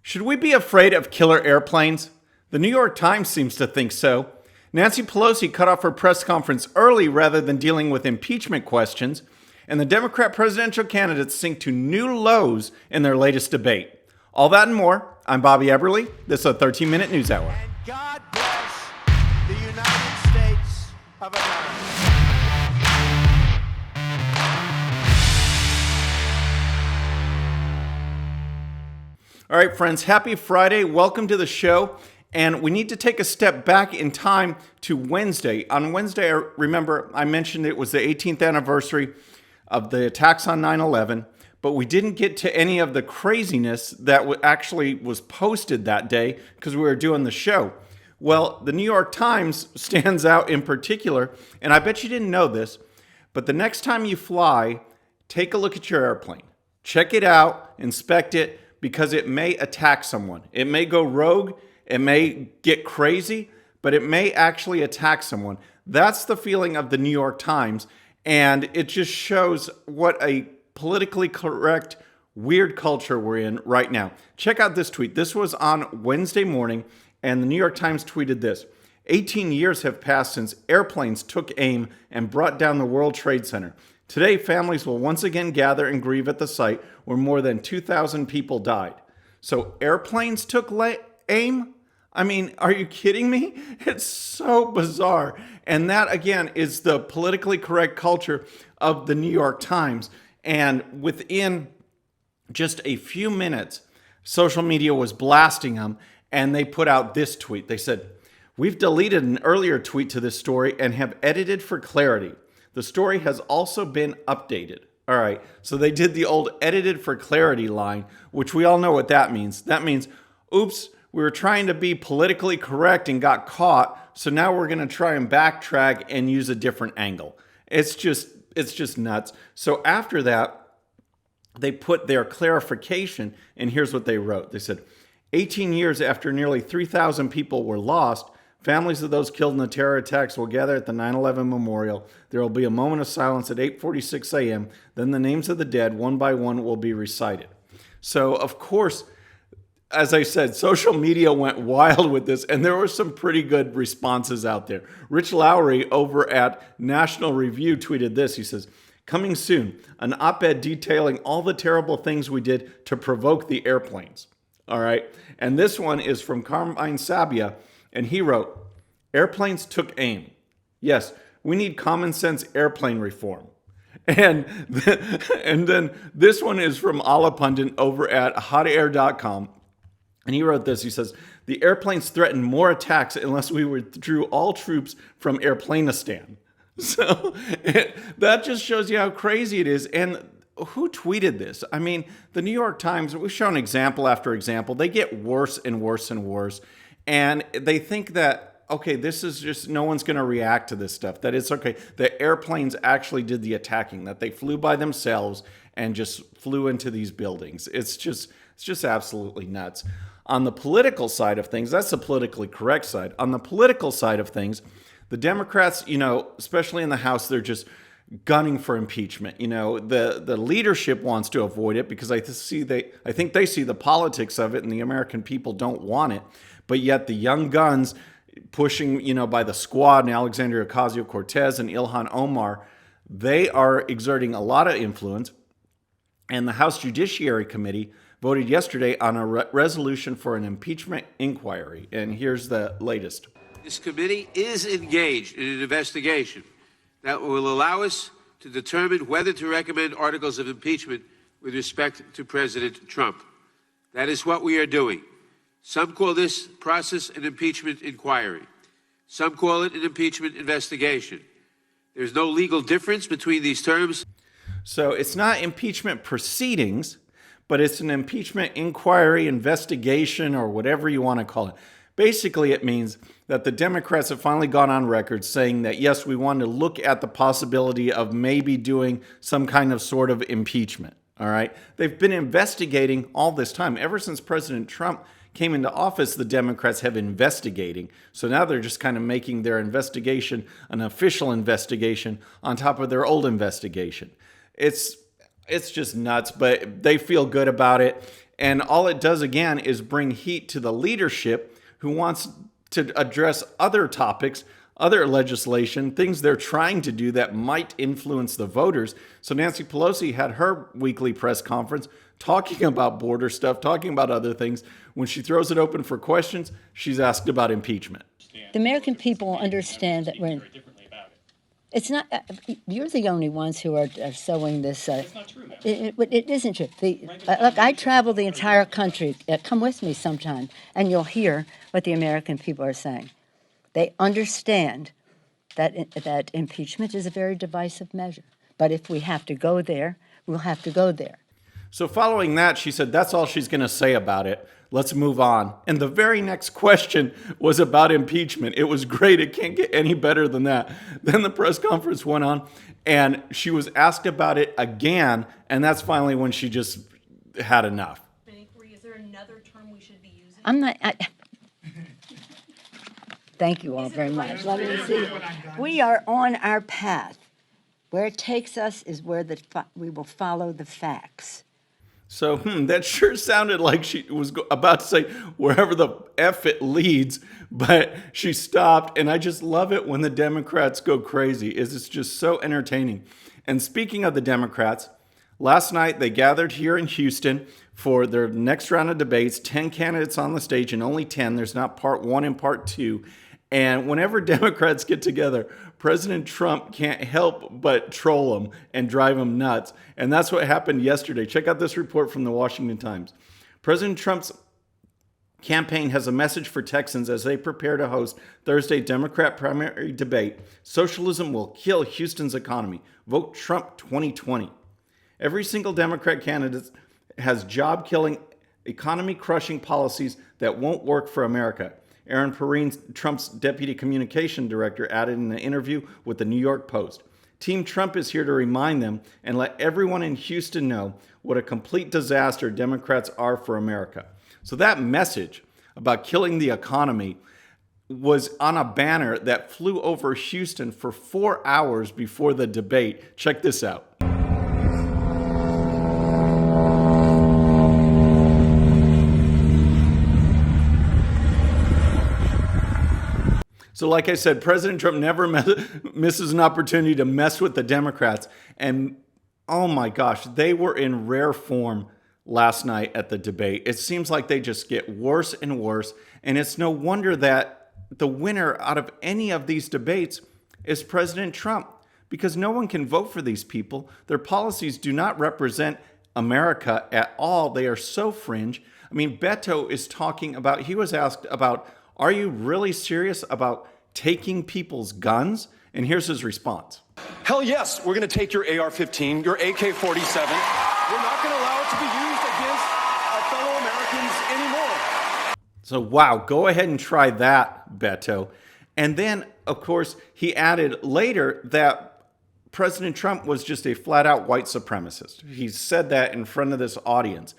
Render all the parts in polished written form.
Should we be afraid of killer airplanes? The New York Times seems to think so. Nancy Pelosi cut off her press conference early rather than dealing with impeachment questions, and the Democrat presidential candidates sink to new lows in their latest debate. All that and more. I'm Bobby Eberle. This is a 13-minute news hour. And God bless the United States of America. All right, friends, happy Friday. Welcome to the show. And we need to take a step back in time to Wednesday. On Wednesday, I mentioned it was the 18th anniversary of the attacks on 9/11, but we didn't get to any of the craziness that actually was posted that day because we were doing the show. Well, the New York Times stands out in particular, and I bet you didn't know this, but the next time you fly, take a look at your airplane. Check it out, inspect it, because it may attack someone. It may go rogue, it may get crazy, but it may actually attack someone. That's the feeling of the New York Times, and it just shows what a politically correct, weird culture we're in right now. Check out this tweet. This was on Wednesday morning, and the New York Times tweeted this. 18 years have passed since airplanes took aim and brought down the World Trade Center. Today, families will once again gather and grieve at the site where more than 2,000 people died. So airplanes took aim? I mean, are you kidding me? It's so bizarre. And that, again, is the politically correct culture of the New York Times. And within just a few minutes, social media was blasting them, and they put out this tweet. They said, "We've deleted an earlier tweet to this story and have edited for clarity. The story has also been updated." All right, so they did the old edited for clarity line, which we all know what that means. That means, oops, we were trying to be politically correct and got caught, so now we're going to try and backtrack and use a different angle. It's just nuts. So after that, they put their clarification, and here's what they wrote. They said, 18 years after nearly 3,000 people were lost, families of those killed in the terror attacks will gather at the 9/11 memorial. There will be a moment of silence at 8:46 a.m. Then the names of the dead, one by one, will be recited. So, of course, as I said, social media went wild with this, and there were some pretty good responses out there. Rich Lowry over at National Review tweeted this. He says, "Coming soon, an op-ed detailing all the terrible things we did to provoke the airplanes." All right. And this one is from Carmine Sabia. And he wrote, "Airplanes took aim. Yes, we need common sense airplane reform." And then this one is from Ala Pundit over at hotair.com. And he wrote this. He says, "The airplanes threatened more attacks unless we withdrew all troops from Airplanistan." So that just shows you how crazy it is. And who tweeted this? I mean, the New York Times, we've shown example after example. They get worse and worse and worse. And they think that, okay, this is just, no one's going to react to this stuff. That it's okay. The airplanes actually did the attacking, that they flew by themselves and just flew into these buildings. It's just absolutely nuts. On the political side of things, that's the politically correct side. On the political side of things, the Democrats, especially in the House, they're just gunning for impeachment. The leadership wants to avoid it because I think they see the politics of it, and the American people don't want it. But yet the young guns pushing, by the squad, and Alexandria Ocasio-Cortez and Ilhan Omar, they are exerting a lot of influence. And the House Judiciary Committee voted yesterday on a resolution for an impeachment inquiry. And here's the latest. This committee is engaged in an investigation that will allow us to determine whether to recommend articles of impeachment with respect to President Trump. That is what we are doing. Some call this process an impeachment inquiry. Some call it an impeachment investigation. There's no legal difference between these terms. So it's not impeachment proceedings, but it's an impeachment inquiry, investigation, or whatever you want to call it. Basically, it means that the Democrats have finally gone on record saying that, yes, we want to look at the possibility of maybe doing some kind of sort of impeachment. All right. They've been investigating all this time. Ever since President Trump came into office, the Democrats have investigating. So now they're just kind of making their investigation an official investigation on top of their old investigation. It's just nuts, but they feel good about it. And all it does, again, is bring heat to the leadership who wants to address other topics, other legislation, things they're trying to do that might influence the voters. So Nancy Pelosi had her weekly press conference talking about border stuff, talking about other things. When she throws it open for questions, she's asked about impeachment. The American people understand that we're. It's not. You're the only ones who are sowing this. It's not true. It isn't true. Look, I travel the entire country. Come with me sometime, and you'll hear what the American people are saying. They understand that impeachment is a very divisive measure. But if we have to go there, we'll have to go there. So following that, she said that's all she's going to say about it. Let's move on. And the very next question was about impeachment. It was great. It can't get any better than that. Then the press conference went on, and she was asked about it again, and that's finally when she just had enough. Is there another term we should be using? I'm not. Thank you all very much. Let me see. We are on our path. Where it takes us is where we will follow the facts. So that sure sounded like she was about to say wherever the F it leads, but she stopped. And I just love it when the Democrats go crazy. It's just so entertaining. And speaking of the Democrats, last night they gathered here in Houston for their next round of debates. 10 candidates on the stage and only 10. There's not part one and part two. And whenever Democrats get together, President Trump can't help but troll them and drive them nuts. And that's what happened yesterday. Check out this report from the Washington Times. President Trump's campaign has a message for Texans as they prepare to host Thursday Democrat primary debate. Socialism will kill Houston's economy. Vote Trump 2020. Every single Democrat candidate has job-killing, economy-crushing policies that won't work for America. Aaron Perrine, Trump's deputy communication director, added in an interview with the New York Post. Team Trump is here to remind them and let everyone in Houston know what a complete disaster Democrats are for America. So that message about killing the economy was on a banner that flew over Houston for 4 hours before the debate. Check this out. So like I said, President Trump never misses an opportunity to mess with the Democrats. And oh my gosh, they were in rare form last night at the debate. It seems like they just get worse and worse. And it's no wonder that the winner out of any of these debates is President Trump, because no one can vote for these people. Their policies do not represent America at all. They are so fringe. I mean, Beto is talking about, he was asked about, are you really serious about taking people's guns? And here's his response. Hell yes, we're going to take your AR-15, your AK-47. We're not going to allow it to be used against our fellow Americans anymore. So, wow, go ahead and try that, Beto. And then, of course, he added later that President Trump was just a flat-out white supremacist. He said that in front of this audience.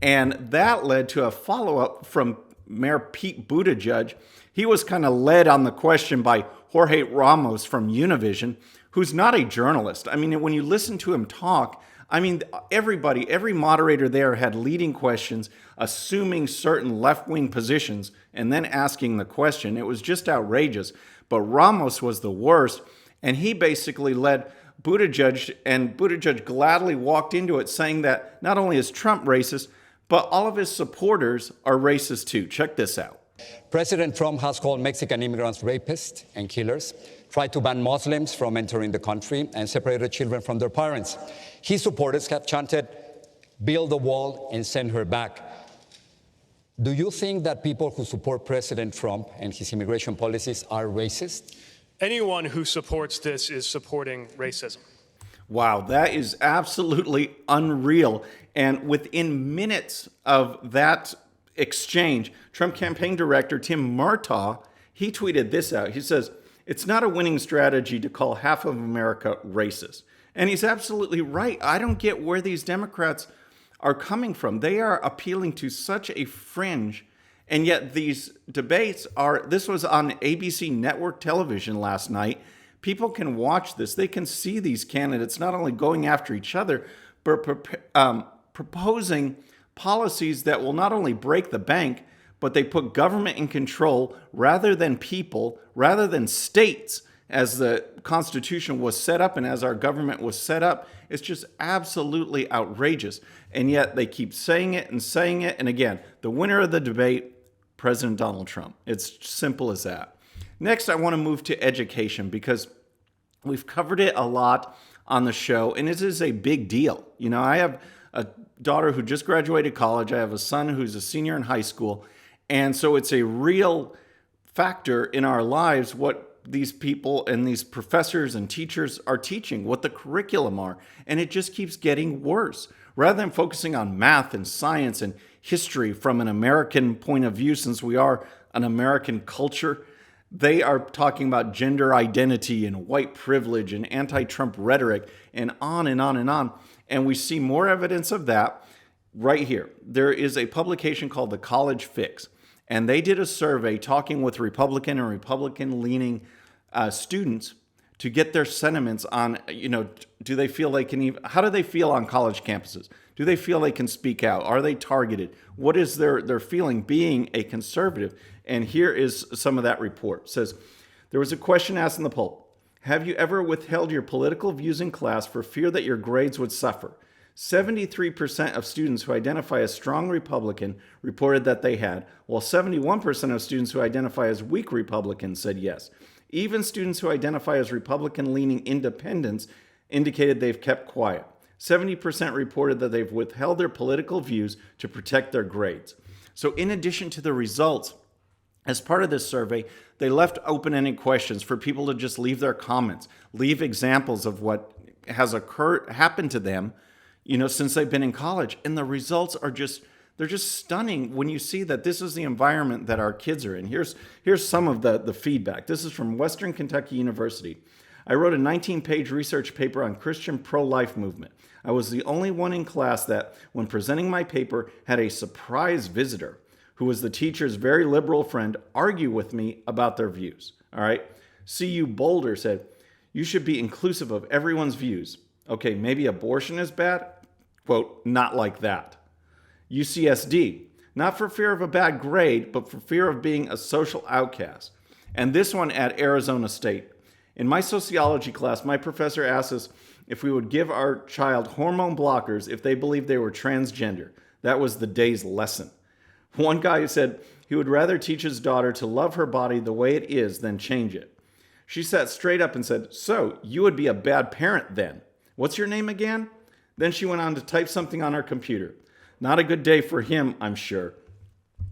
And that led to a follow-up from Mayor Pete Buttigieg. He was kind of led on the question by Jorge Ramos from Univision, who's not a journalist. I mean, when you listen to him talk, I mean, everybody, every moderator there had leading questions, assuming certain left-wing positions, and then asking the question. It was just outrageous. But Ramos was the worst, and he basically led Buttigieg, and Buttigieg gladly walked into it, saying that not only is Trump racist, but all of his supporters are racist too. Check this out. President Trump has called Mexican immigrants rapists and killers, tried to ban Muslims from entering the country, and separated children from their parents. His supporters have chanted, "Build the wall and send her back." Do you think that people who support President Trump and his immigration policies are racist? Anyone who supports this is supporting racism. Wow, that is absolutely unreal. And within minutes of that exchange, Trump campaign director Tim Murtaugh, he tweeted this out. He says, "It's not a winning strategy to call half of America racist." And he's absolutely right. I don't get where these Democrats are coming from. They are appealing to such a fringe. And yet these debates this was on ABC network television last night. People can watch this. They can see these candidates not only going after each other, but proposing policies that will not only break the bank, but they put government in control rather than people, rather than states, as the Constitution was set up and as our government was set up. It's just absolutely outrageous. And yet they keep saying it and saying it. And again, the winner of the debate, President Donald Trump. It's simple as that. Next, I want to move to education because we've covered it a lot on the show, and it is a big deal. You know, I have a daughter who just graduated college. I have a son who's a senior in high school. And so it's a real factor in our lives what these people and these professors and teachers are teaching, what the curriculum are. And it just keeps getting worse. Rather than focusing on math and science and history from an American point of view, since we are an American culture, they are talking about gender identity and white privilege and anti-Trump rhetoric and on and on and on. And we see more evidence of that right here. There is a publication called The College Fix, and they did a survey talking with Republican and Republican-leaning students to get their sentiments on, you know, do they feel they can even, how do they feel on college campuses? Do they feel they can speak out? Are they targeted? What is their feeling being a conservative? And here is some of that report. It says, there was a question asked in the poll. Have you ever withheld your political views in class for fear that your grades would suffer? 73% of students who identify as strong Republican reported that they had, while 71% of students who identify as weak Republicans said yes. Even students who identify as Republican-leaning independents indicated they've kept quiet. 70% reported that they've withheld their political views to protect their grades. So in addition to the results, as part of this survey, they left open-ended questions for people to just leave their comments, leave examples of what has happened to them, you know, since they've been in college. And the results are they're just stunning when you see that this is the environment that our kids are in. Here's some of the feedback. This is from Western Kentucky University. I wrote a 19-page research paper on Christian pro-life movement. I was the only one in class that, when presenting my paper, had a surprise visitor who was the teacher's very liberal friend argue with me about their views. All right. CU Boulder said, you should be inclusive of everyone's views. Okay, maybe abortion is bad? Quote, not like that. UCSD, not for fear of a bad grade, but for fear of being a social outcast. And this one at Arizona State. In my sociology class, my professor asked us if we would give our child hormone blockers if they believed they were transgender. That was the day's lesson. One guy said he would rather teach his daughter to love her body the way it is than change it. She sat straight up and said, so you would be a bad parent then. What's your name again? Then she went on to type something on her computer. Not a good day for him, I'm sure.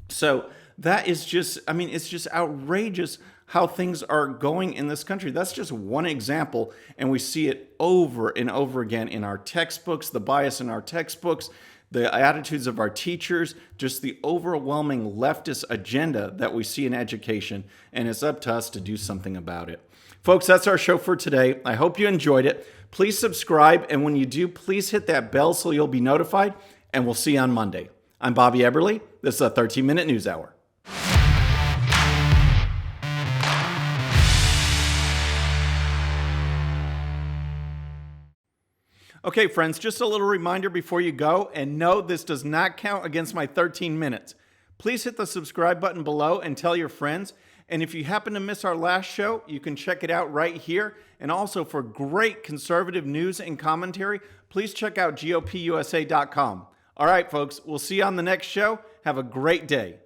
So that is just, I mean, it's just outrageous how things are going in this country. That's just one example, and we see it over and over again in our textbooks, the bias in our textbooks, the attitudes of our teachers, just the overwhelming leftist agenda that we see in education, and it's up to us to do something about it. Folks, that's our show for today. I hope you enjoyed it. Please subscribe, and when you do, please hit that bell so you'll be notified, and we'll see you on Monday. I'm Bobby Eberle. This is a 13-Minute News Hour. Okay, friends, just a little reminder before you go, and no, this does not count against my 13 minutes. Please hit the subscribe button below and tell your friends. And if you happen to miss our last show, you can check it out right here. And also for great conservative news and commentary, please check out GOPUSA.com. All right, folks, we'll see you on the next show. Have a great day.